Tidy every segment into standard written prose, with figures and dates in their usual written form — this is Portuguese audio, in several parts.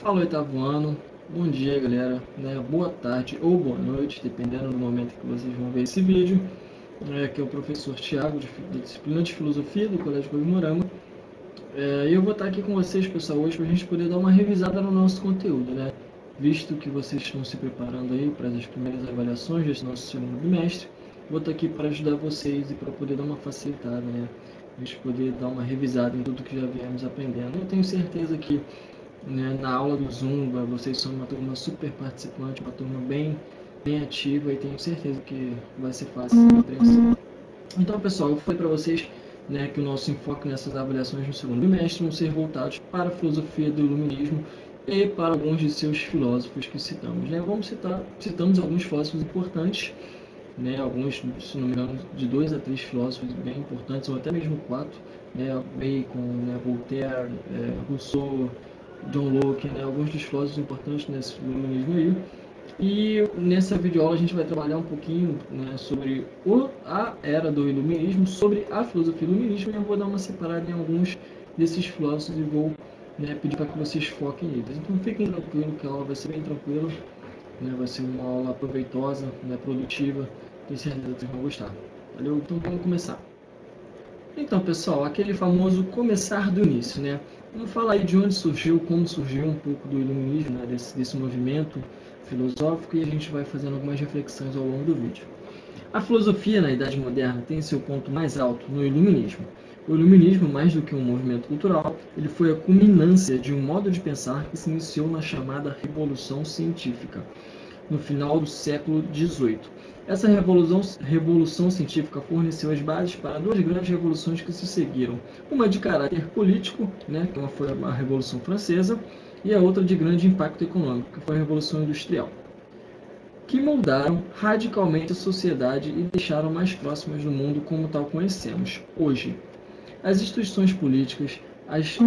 Fala, oitavo ano, bom dia galera, boa tarde ou boa noite, dependendo do momento que vocês vão ver esse vídeo. Aqui é o professor Thiago, da disciplina de Filosofia do Colégio Cosmorama. E eu vou estar aqui com vocês, pessoal, hoje para a gente poder dar uma revisada no nosso conteúdo, visto que vocês estão se preparando aí para as primeiras avaliações desse nosso segundo bimestre. Vou estar aqui para ajudar vocês e para poder dar uma facilitada, a gente poder dar uma revisada em tudo que já viemos aprendendo. Eu tenho certeza que na aula do Zumba, vocês são uma turma super participante, uma turma bem ativa e tenho certeza que vai ser fácil a compreensão. Então, pessoal, eu falei para vocês que o nosso enfoque nessas avaliações no segundo bimestre vão ser voltados para a filosofia do iluminismo e para alguns de seus filósofos que citamos. Citamos alguns filósofos importantes, alguns, se não me engano, de 2 a 3 filósofos bem importantes, ou até mesmo 4, Bacon, Voltaire, Rousseau, John Locke, alguns dos filósofos importantes nesse iluminismo aí. E nessa videoaula a gente vai trabalhar um pouquinho sobre a era do iluminismo, sobre a filosofia iluminista, e eu vou dar uma separada em alguns desses filósofos e vou pedir para que vocês foquem neles. Então fiquem tranquilos, que a aula vai ser bem tranquila, vai ser uma aula proveitosa, produtiva, tenho certeza que vocês vão gostar. Valeu? Então vamos começar. Então, pessoal, aquele famoso começar do início, Vamos falar aí de onde surgiu, como surgiu um pouco do iluminismo, desse movimento filosófico, e a gente vai fazendo algumas reflexões ao longo do vídeo. A filosofia na Idade Moderna tem seu ponto mais alto no iluminismo. O iluminismo, mais do que um movimento cultural, ele foi a culminância de um modo de pensar que se iniciou na chamada Revolução Científica, no final do século XVIII. Essa revolução científica forneceu as bases para 2 grandes revoluções que se seguiram. Uma de caráter político, que foi a Revolução Francesa, e a outra de grande impacto econômico, que foi a Revolução Industrial, que moldaram radicalmente a sociedade e deixaram mais próximas do mundo como tal conhecemos hoje. As instituições políticas, as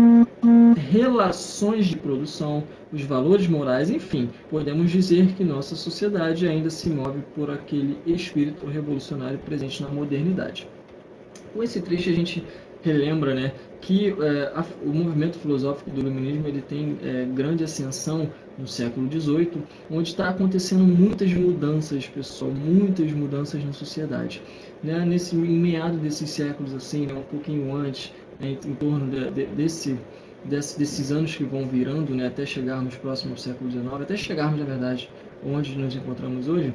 relações de produção, os valores morais, enfim, podemos dizer que nossa sociedade ainda se move por aquele espírito revolucionário presente na modernidade. Com esse trecho a gente relembra que o movimento filosófico do iluminismo ele tem grande ascensão no século XVIII, onde está acontecendo muitas mudanças, pessoal, muitas mudanças na sociedade. Em meado desses séculos, assim, um pouquinho antes, em torno desses anos que vão virando, até chegarmos próximo ao século XIX, até chegarmos, na verdade, onde nos encontramos hoje,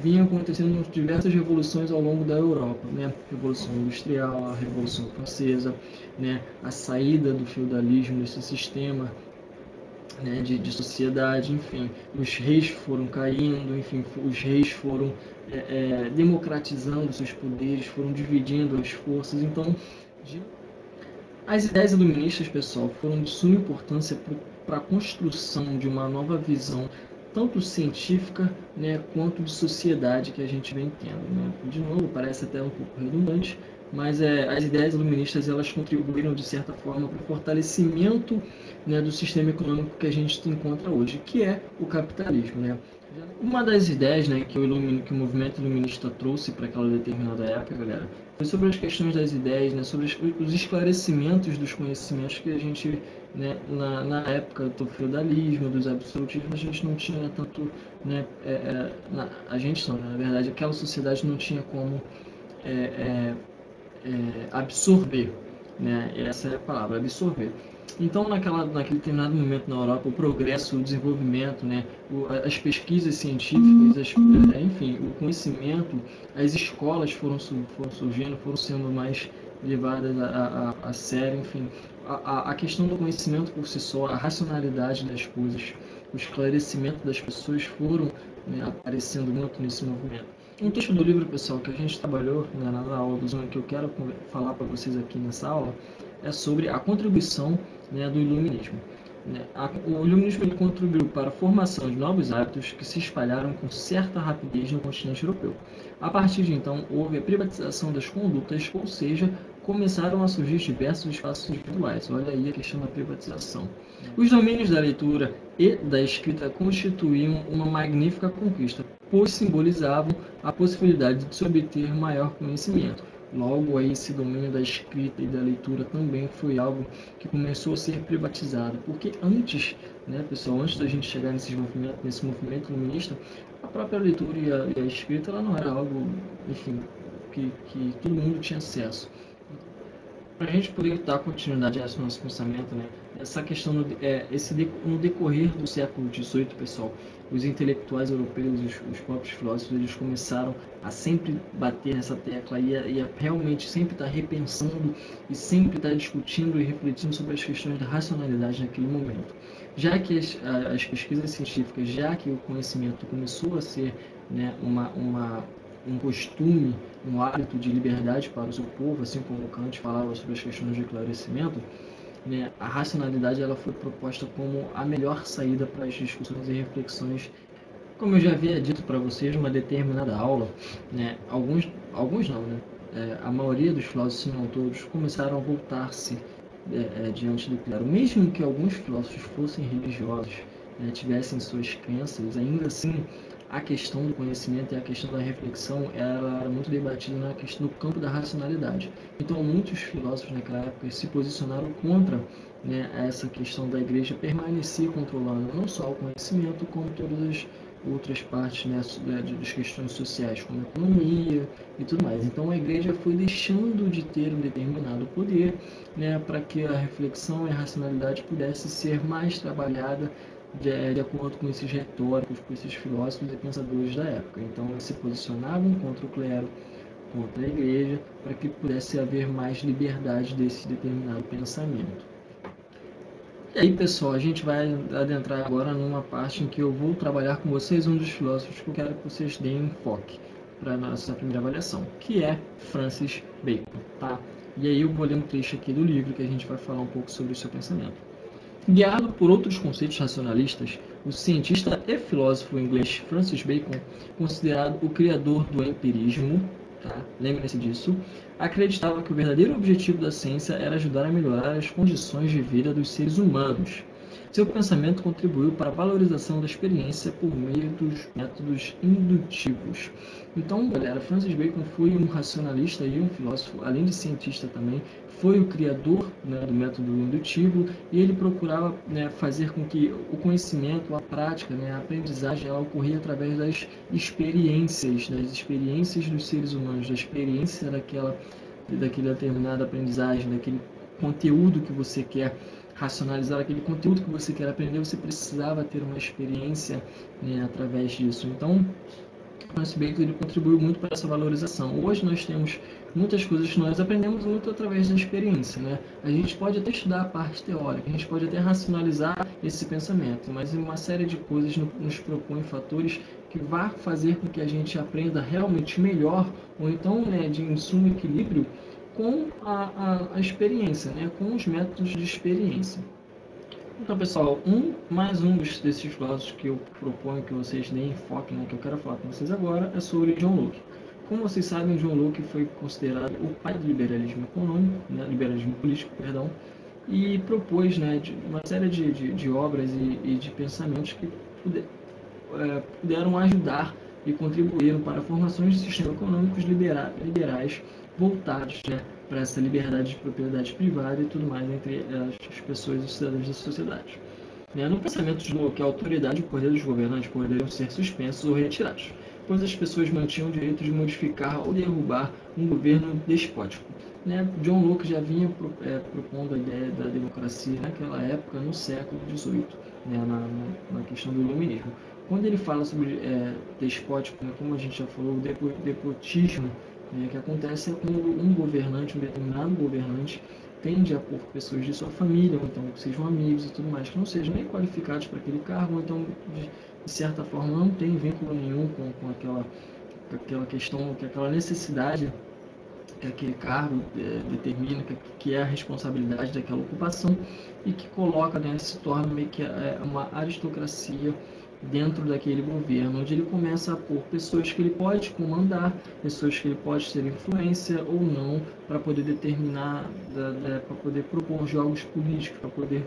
vinham acontecendo diversas revoluções ao longo da Europa, a Revolução Industrial, a Revolução Francesa, a saída do feudalismo desse sistema de sociedade, enfim, os reis foram caindo, enfim, os reis foram democratizando seus poderes, foram dividindo as forças. Então, as ideias iluministas, pessoal, foram de suma importância para a construção de uma nova visão, tanto científica quanto de sociedade que a gente vem tendo. De novo, parece até um pouco redundante, mas as ideias iluministas elas contribuíram de certa forma para o fortalecimento do sistema econômico que a gente encontra hoje, que é o capitalismo. Uma das ideias que o movimento iluminista trouxe para aquela determinada época, galera, foi sobre as questões das ideias, sobre os esclarecimentos dos conhecimentos que a gente, na época do feudalismo, dos absolutismos, a gente não tinha tanto, a gente não, na verdade, aquela sociedade não tinha como absorver, essa é a palavra, absorver. Então, naquele determinado momento na Europa, o progresso, o desenvolvimento, as pesquisas científicas, enfim, o conhecimento, as escolas foram surgindo, foram sendo mais levadas a sério, enfim. A questão do conhecimento por si só, a racionalidade das coisas, o esclarecimento das pessoas foram aparecendo muito nesse movimento. Um texto do livro, pessoal, que a gente trabalhou na aula do Zoom, que eu quero falar para vocês aqui nessa aula, é sobre a contribuição do iluminismo. O iluminismo ele contribuiu para a formação de novos hábitos que se espalharam com certa rapidez no continente europeu. A partir de então, houve a privatização das condutas, ou seja, começaram a surgir diversos espaços individuais. Olha aí a questão da privatização. Os domínios da leitura e da escrita constituíam uma magnífica conquista, pois simbolizavam a possibilidade de se obter maior conhecimento. Logo, aí, esse domínio da escrita e da leitura também foi algo que começou a ser privatizado, porque antes né, pessoal, antes da gente chegar nesse movimento iluminista, a própria leitura e a escrita, ela não era algo, enfim, que todo mundo tinha acesso. Para a gente poder dar continuidade a esse nosso pensamento, né, essa questão no decorrer do século XVIII, pessoal, os intelectuais europeus, os próprios filósofos, eles começaram a sempre bater nessa tecla e a realmente sempre estar repensando e sempre estar discutindo e refletindo sobre as questões da racionalidade naquele momento. Já que as pesquisas científicas, já que o conhecimento começou a ser, né, um costume, um hábito de liberdade para o seu povo, assim como Kant falava sobre as questões de esclarecimento, né, a racionalidade ela foi proposta como a melhor saída para as discussões e reflexões. Como eu já havia dito para vocês numa determinada aula, né, alguns não, né, a maioria dos filósofos, se não todos, começaram a voltar-se diante do clero. Mesmo que alguns filósofos fossem religiosos, né, tivessem suas crenças, ainda assim a questão do conhecimento e a questão da reflexão era muito debatida na questão do campo da racionalidade. Então, muitos filósofos naquela época se posicionaram contra, né, essa questão da igreja permanecer controlando não só o conhecimento, como todas as outras partes, né, das questões sociais, como a economia e tudo mais. Então, a igreja foi deixando de ter um determinado poder, né, para que a reflexão e a racionalidade pudesse ser mais trabalhada de acordo com esses retóricos, com esses filósofos e pensadores da época. Então, eles se posicionavam contra o clero, contra a igreja, para que pudesse haver mais liberdade desse determinado pensamento. E aí, pessoal, a gente vai adentrar agora numa parte em que eu vou trabalhar com vocês um dos filósofos que eu quero que vocês deem enfoque para a nossa primeira avaliação, que é Francis Bacon, tá? E aí eu vou ler um trecho aqui do livro que a gente vai falar um pouco sobre o seu pensamento. Guiado por outros conceitos racionalistas, o cientista e filósofo inglês Francis Bacon, considerado o criador do empirismo, tá? Lembre-se disso, acreditava que o verdadeiro objetivo da ciência era ajudar a melhorar as condições de vida dos seres humanos. Seu pensamento contribuiu para a valorização da experiência por meio dos métodos indutivos. Então, galera, Francis Bacon foi um racionalista e um filósofo, além de cientista também, foi o criador, né, do método indutivo, e ele procurava, né, fazer com que o conhecimento, a prática, né, a aprendizagem, ela ocorria através das experiências dos seres humanos, da experiência daquela determinada aprendizagem, daquele conteúdo que você quer racionalizar, aquele conteúdo que você quer aprender, você precisava ter uma experiência, né, através disso. Então, Francis Bacon ele contribuiu muito para essa valorização. Hoje nós temos muitas coisas que nós aprendemos muito através da experiência, né? A gente pode até estudar a parte teórica, a gente pode até racionalizar esse pensamento, mas uma série de coisas nos propõe fatores que vão fazer com que a gente aprenda realmente melhor, ou então, né, em suma equilíbrio, com a experiência, né, com os métodos de experiência. Então, pessoal, mais um desses filósofos que eu proponho que vocês deem enfoque, né, que eu quero falar com vocês agora, é sobre John Locke. Como vocês sabem, John Locke foi considerado o pai do liberalismo econômico, né, liberalismo político, perdão, e propôs, né, uma série de obras e de pensamentos que puderam ajudar e contribuíram para a formação de sistemas econômicos liberais voltados, né, para essa liberdade de propriedade privada e tudo mais entre as pessoas e os cidadãos da sociedade. No pensamento de Locke, a autoridade e o poder dos governantes poderiam ser suspensos ou retirados, pois as pessoas mantinham o direito de modificar ou derrubar um governo despótico. John Locke já vinha propondo a ideia da democracia naquela época, no século XVIII, na questão do iluminismo. Quando ele fala sobre despótico, como a gente já falou, o despotismo, que acontece é quando um determinado governante, tende a pôr pessoas de sua família, ou então que sejam amigos e tudo mais, que não sejam nem qualificados para aquele cargo, ou então, de certa forma, não tem vínculo nenhum com aquela questão, com aquela necessidade que aquele cargo determina, que é a responsabilidade daquela ocupação, e que coloca, né, se torna meio que uma aristocracia dentro daquele governo, onde ele começa a pôr pessoas que ele pode comandar, pessoas que ele pode ter influência ou não, para poder determinar, para poder propor jogos políticos, para poder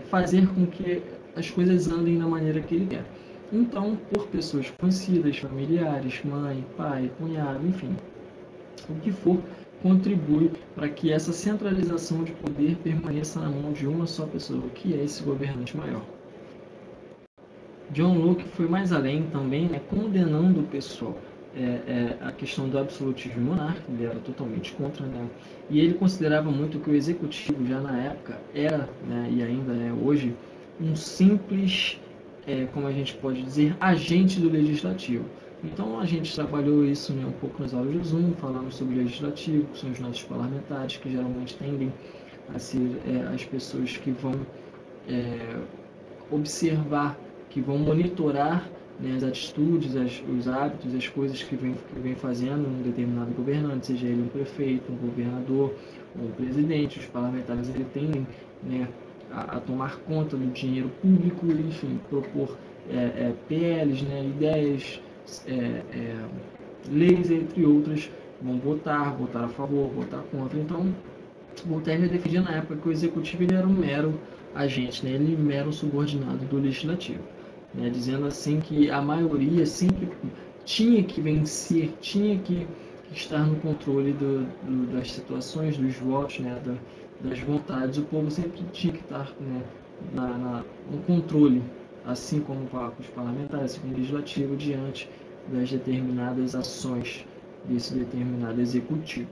fazer com que as coisas andem da maneira que ele quer. Então, por pessoas conhecidas, familiares, mãe, pai, cunhado, enfim, o que for, contribui para que essa centralização de poder permaneça na mão de uma só pessoa, que é esse governante maior. John Locke foi mais além também, né, condenando o pessoal a questão do absolutismo monárquico. Ele era totalmente contra, né, e ele considerava muito que o executivo já na época era, né, e ainda é hoje, um simples, como a gente pode dizer, agente do legislativo. Então a gente trabalhou isso, né, um pouco nas aulas do Zoom, falamos sobre legislativo, que são os nossos parlamentares, que geralmente tendem a ser as pessoas que vão é, observar, que vão monitorar, né, as atitudes, os hábitos, as coisas que vem fazendo um determinado governante, seja ele um prefeito, um governador, um presidente. Os parlamentares ele tendem, né, a tomar conta do dinheiro público, enfim, propor PLs, né, ideias, é, é, leis, entre outras, vão votar a favor, votar contra. Então, Voltaire defendia na época que o executivo ele era um mero agente, né? Ele mero subordinado do legislativo, né? Dizendo assim que a maioria sempre tinha que vencer, tinha que estar no controle das situações, dos votos, né? Das vontades. O povo sempre tinha que estar, né, no controle, assim como os parlamentares, assim como o legislativo, diante das determinadas ações desse determinado executivo.